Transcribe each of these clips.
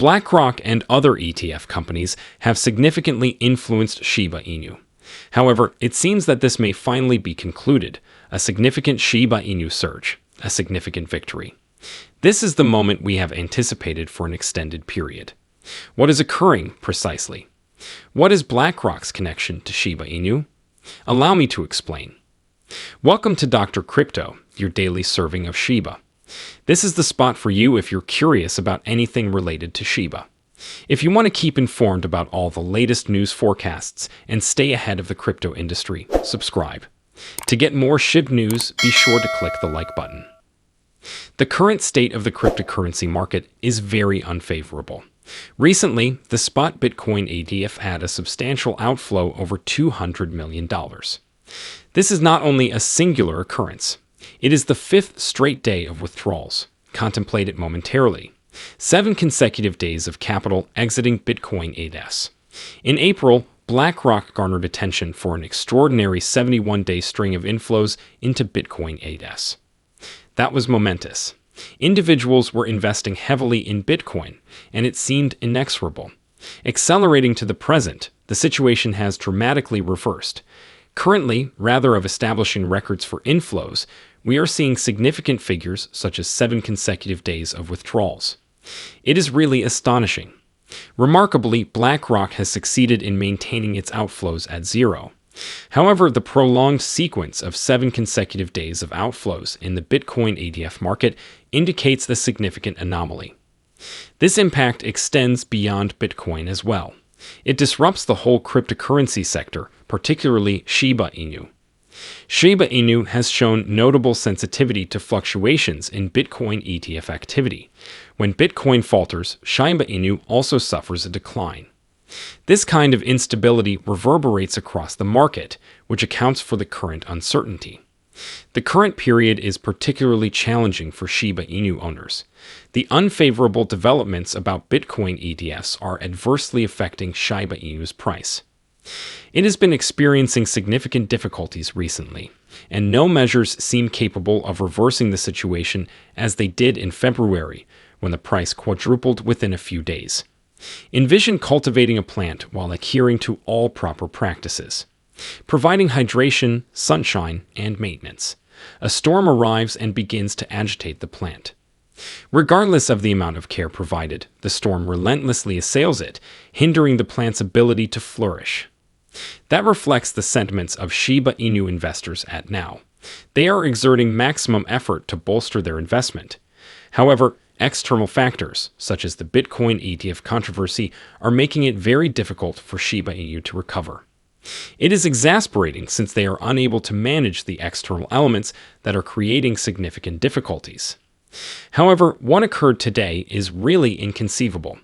BlackRock and other ETF companies have significantly influenced Shiba Inu. However, it seems that this may finally be concluded, a significant Shiba Inu surge, a significant victory. This is the moment we have anticipated for an extended period. What is occurring precisely? What is BlackRock's connection to Shiba Inu? Allow me to explain. Welcome to Dr. Crypto, your daily serving of Shiba. This is the spot for you if you're curious about anything related to Shiba. If you want to keep informed about all the latest news forecasts and stay ahead of the crypto industry, subscribe. To get more Shib news, be sure to click the like button. The current state of the cryptocurrency market is very unfavorable. Recently, the spot Bitcoin ETF had a substantial outflow over $200 million. This is not only a singular occurrence. It is the fifth straight day of withdrawals. Contemplate it momentarily. 7 consecutive days of capital exiting Bitcoin ADS. In April, BlackRock garnered attention for an extraordinary 71-day string of inflows into Bitcoin ADS. That was momentous. Individuals were investing heavily in Bitcoin, and it seemed inexorable. Accelerating to the present, the situation has dramatically reversed. Currently, rather of establishing records for inflows, we are seeing significant figures such as 7 consecutive days of withdrawals. It is really astonishing. Remarkably, BlackRock has succeeded in maintaining its outflows at zero. However, the prolonged sequence of 7 consecutive days of outflows in the Bitcoin ETF market indicates a significant anomaly. This impact extends beyond Bitcoin as well. It disrupts the whole cryptocurrency sector, particularly Shiba Inu. Shiba Inu has shown notable sensitivity to fluctuations in Bitcoin ETF activity. When Bitcoin falters, Shiba Inu also suffers a decline. This kind of instability reverberates across the market, which accounts for the current uncertainty. The current period is particularly challenging for Shiba Inu owners. The unfavorable developments about Bitcoin ETFs are adversely affecting Shiba Inu's price. It has been experiencing significant difficulties recently, and no measures seem capable of reversing the situation as they did in February, when the price quadrupled within a few days. Envision cultivating a plant while adhering to all proper practices, providing hydration, sunshine, and maintenance. A storm arrives and begins to agitate the plant. Regardless of the amount of care provided, the storm relentlessly assails it, hindering the plant's ability to flourish. That reflects the sentiments of Shiba Inu investors at now. They are exerting maximum effort to bolster their investment. However, external factors, such as the Bitcoin ETF controversy, are making it very difficult for Shiba Inu to recover. It is exasperating since they are unable to manage the external elements that are creating significant difficulties. However, what occurred today is really inconceivable.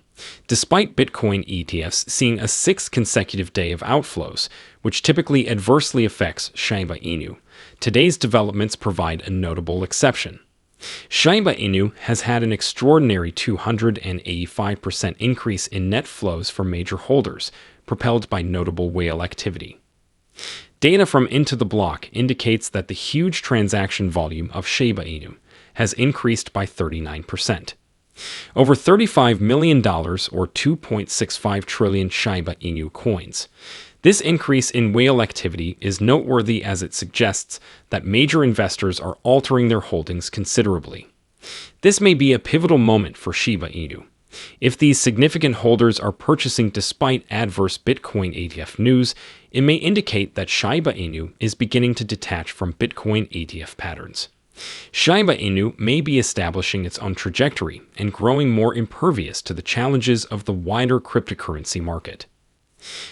Despite Bitcoin ETFs seeing a 6th consecutive day of outflows, which typically adversely affects Shiba Inu, today's developments provide a notable exception. Shiba Inu has had an extraordinary 285% increase in net flows for major holders, propelled by notable whale activity. Data from Into the Block indicates that the huge transaction volume of Shiba Inu has increased by 39%. Over $35 million or 2.65 trillion Shiba Inu coins. This increase in whale activity is noteworthy as it suggests that major investors are altering their holdings considerably. This may be a pivotal moment for Shiba Inu. If these significant holders are purchasing despite adverse Bitcoin ETF news, it may indicate that Shiba Inu is beginning to detach from Bitcoin ETF patterns. Shiba Inu may be establishing its own trajectory and growing more impervious to the challenges of the wider cryptocurrency market.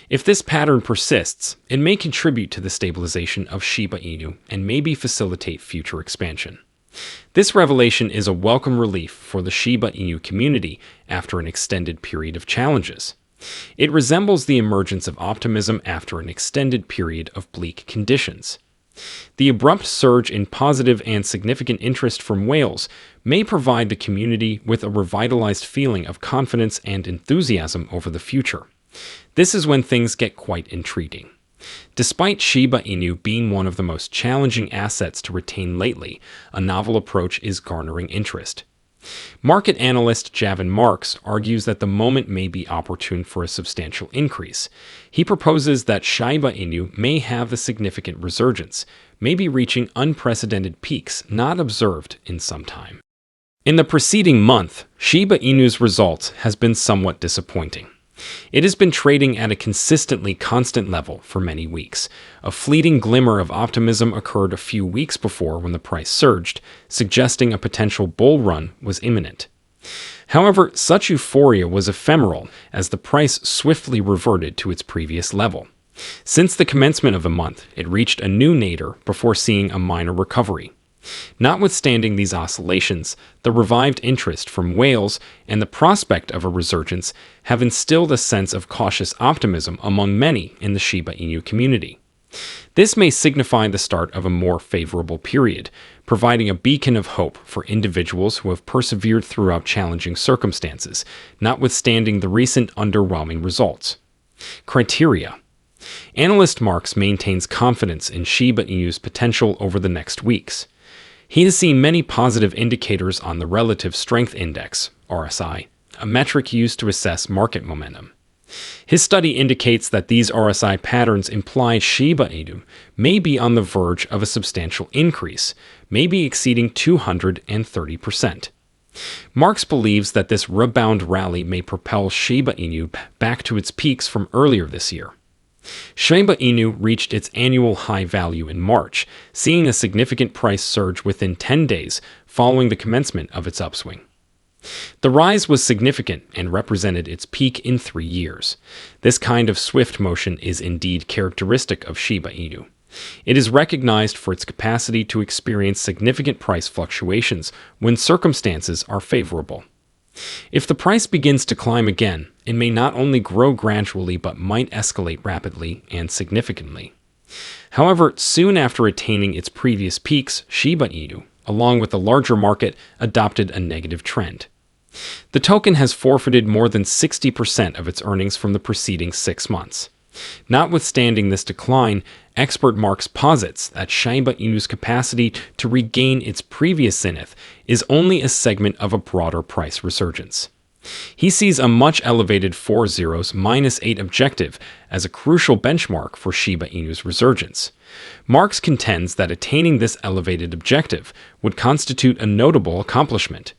If this pattern persists, it may contribute to the stabilization of Shiba Inu and maybe facilitate future expansion. This revelation is a welcome relief for the Shiba Inu community after an extended period of challenges. It resembles the emergence of optimism after an extended period of bleak conditions. The abrupt surge in positive and significant interest from whales may provide the community with a revitalized feeling of confidence and enthusiasm over the future. This is when things get quite intriguing. Despite Shiba Inu being one of the most challenging assets to retain lately, a novel approach is garnering interest. Market analyst Javin Marks argues that the moment may be opportune for a substantial increase. He proposes that Shiba Inu may have a significant resurgence, maybe reaching unprecedented peaks not observed in some time. In the preceding month, Shiba Inu's results has been somewhat disappointing. It has been trading at a consistently constant level for many weeks. A fleeting glimmer of optimism occurred a few weeks before when the price surged, suggesting a potential bull run was imminent. However, such euphoria was ephemeral as the price swiftly reverted to its previous level. Since the commencement of the month, it reached a new nadir before seeing a minor recovery. Notwithstanding these oscillations, the revived interest from whales and the prospect of a resurgence have instilled a sense of cautious optimism among many in the Shiba Inu community. This may signify the start of a more favorable period, providing a beacon of hope for individuals who have persevered throughout challenging circumstances, notwithstanding the recent underwhelming results. Criteria. Analyst Marks maintains confidence in Shiba Inu's potential over the next weeks. He has seen many positive indicators on the Relative Strength Index, RSI, a metric used to assess market momentum. His study indicates that these RSI patterns imply Shiba Inu may be on the verge of a substantial increase, maybe exceeding 230%. Marks believes that this rebound rally may propel Shiba Inu back to its peaks from earlier this year. Shiba Inu reached its annual high value in March, seeing a significant price surge within 10 days following the commencement of its upswing. The rise was significant and represented its peak in 3 years. This kind of swift motion is indeed characteristic of Shiba Inu. It is recognized for its capacity to experience significant price fluctuations when circumstances are favorable. If the price begins to climb again, it may not only grow gradually but might escalate rapidly and significantly. However, soon after attaining its previous peaks, Shiba Inu, along with the larger market, adopted a negative trend. The token has forfeited more than 60% of its earnings from the preceding 6 months. Notwithstanding this decline, expert Marks posits that Shiba Inu's capacity to regain its previous zenith is only a segment of a broader price resurgence. He sees a much elevated 4 zeros -8 objective as a crucial benchmark for Shiba Inu's resurgence. Marks contends that attaining this elevated objective would constitute a notable accomplishment.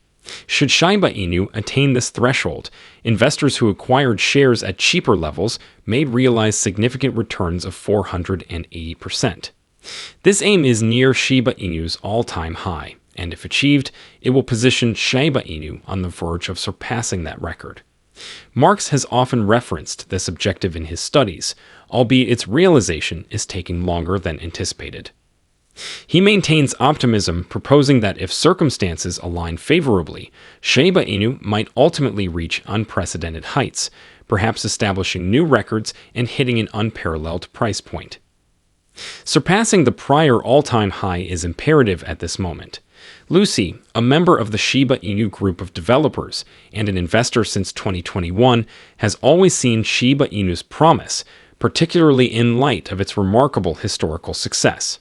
Should Shiba Inu attain this threshold, investors who acquired shares at cheaper levels may realize significant returns of 480%. This aim is near Shiba Inu's all-time high, and if achieved, it will position Shiba Inu on the verge of surpassing that record. Marks has often referenced this objective in his studies, albeit its realization is taking longer than anticipated. He maintains optimism, proposing that if circumstances align favorably, Shiba Inu might ultimately reach unprecedented heights, perhaps establishing new records and hitting an unparalleled price point. Surpassing the prior all-time high is imperative at this moment. Lucy, a member of the Shiba Inu group of developers and an investor since 2021, has always seen Shiba Inu's promise, particularly in light of its remarkable historical success.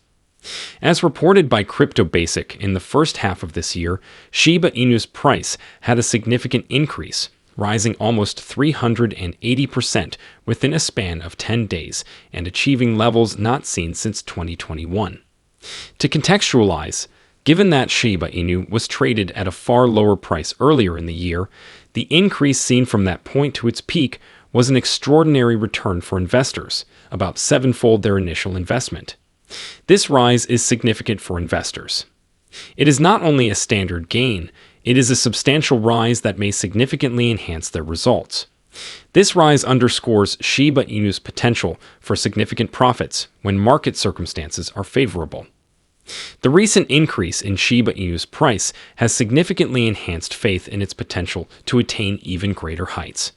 As reported by CryptoBasic in the first half of this year, Shiba Inu's price had a significant increase, rising almost 380% within a span of 10 days and achieving levels not seen since 2021. To contextualize, given that Shiba Inu was traded at a far lower price earlier in the year, the increase seen from that point to its peak was an extraordinary return for investors, about 7-fold their initial investment. This rise is significant for investors. It is not only a standard gain, it is a substantial rise that may significantly enhance their results. This rise underscores Shiba Inu's potential for significant profits when market circumstances are favorable. The recent increase in Shiba Inu's price has significantly enhanced faith in its potential to attain even greater heights.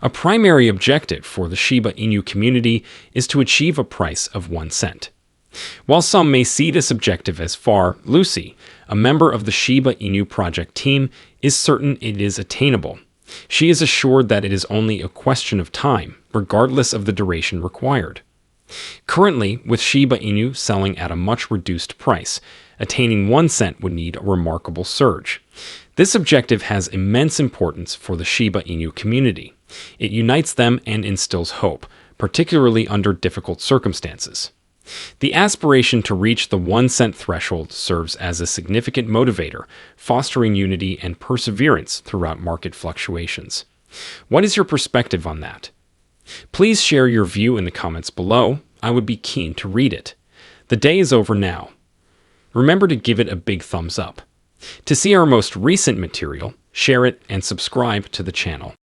A primary objective for the Shiba Inu community is to achieve a price of 1 cent. While some may see this objective as far, Lucy, a member of the Shiba Inu project team, is certain it is attainable. She is assured that it is only a question of time, regardless of the duration required. Currently, with Shiba Inu selling at a much reduced price, Attaining 1 cent would need a remarkable surge. This objective has immense importance for the Shiba Inu community. It unites them and instills hope, particularly under difficult circumstances. The aspiration to reach the 1 cent threshold serves as a significant motivator, fostering unity and perseverance throughout market fluctuations. What is your perspective on that? Please share your view in the comments below. I would be keen to read it. The day is over now. Remember to give it a big thumbs up. To see our most recent material, share it and subscribe to the channel.